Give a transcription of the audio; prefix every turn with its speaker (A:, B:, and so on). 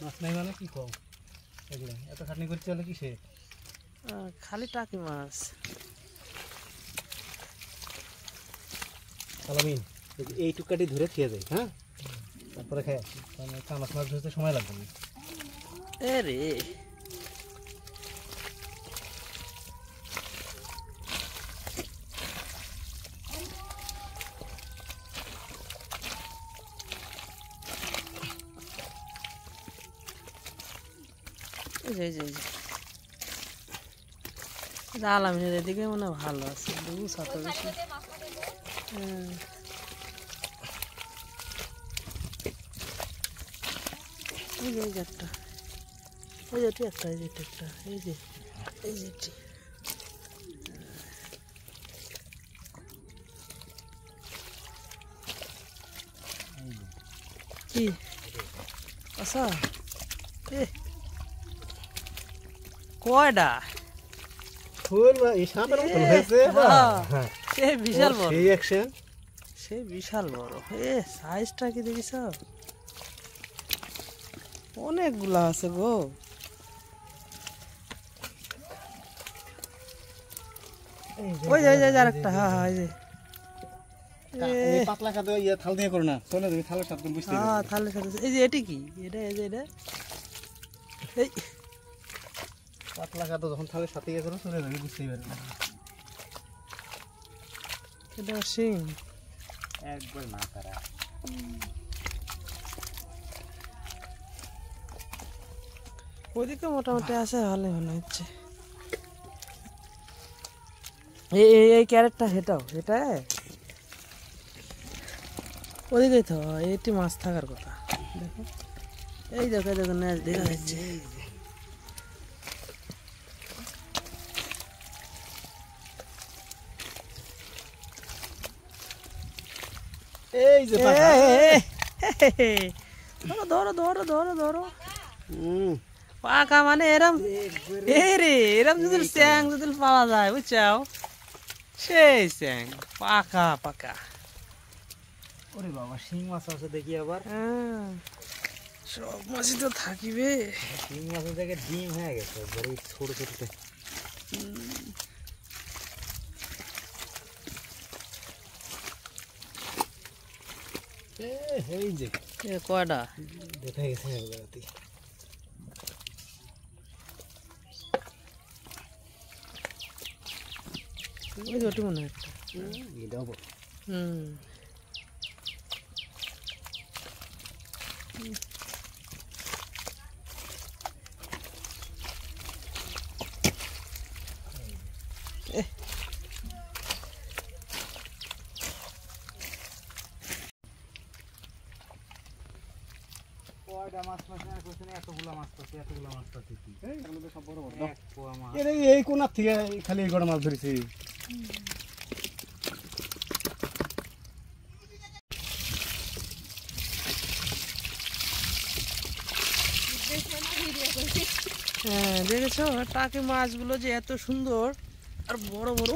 A: মাছ নাই মানে কি কম এগুলো এত খাটনি করতে হলে কিসে
B: খালি টাকি মাছ
A: সালামিন এই টুকাটি ধরে খেয়ে যায় হ্যাঁ তারপরে খায় মানে কামাস মাছ ধরতে সময় লাগবে না
B: এ রে আলামিনের এদিকে মনে ভালো আছে দু সাত বেশি এই যে একটা এই যে একটা এই যে একটা এই যে এই যে কি আচ্ছা এ কয়টা
A: ফুল এই সাপের মতো হয়েছে
B: হ্যাঁ সে বিশাল বড়
A: সেই অ্যাকশন
B: সে বিশাল বড় এ সাইজটা কি দেখিস অনেকগুলা আছে গো ওই যে আরেকটা হ্যাঁ হ্যাঁ এই যে
A: পাতলা খাতে ইয়া থাল দিয়ে করো না চলে তুমি থালের সাথে বুঝতে
B: হ্যাঁ থালের সাথে এই যে এটি কি এটা এই যে এটা এই
A: পাতলা খাতে যখন থালের সাথে ইয়ে করো চলে যাবে বুঝতেই পারবে না
B: এটা শিং
A: একবার না তারা
B: ওইদিকে মোটামুটি আছে ভালো মনে হচ্ছে এই ক্যারেটটা হেটাও এটা ওদিকে তো এটি মাছ থাকার কথা দেখো এই দেখো দেখো ন্যাচ দেখা যাচ্ছে
A: এই যে
B: ধরো ধরো ধরো ধরো পাকা মানে এরম রে এরম যদি স্যাং যদি পাওয়া যায় বুঝছাও সেই স্যাং পাকা পাকা
A: ওরে বাবা শিং মাছ আছে দেখি আবার
B: সব মাছই তো থাকিবে
A: শিং মাছের জায়গায় ডিম হয়ে গেছে বড় ছোট ছোট এই যে
B: কয়টা
A: দেখা গেছে একবারটি
B: ওই যে ওটি মনে হয়
A: এটাও এই কোনার থেকে খালি এই কটা মাছ ধরেছি
B: হ্যাঁ দেখেছো টাকি মাছগুলো যে এত সুন্দর আর বড় বড়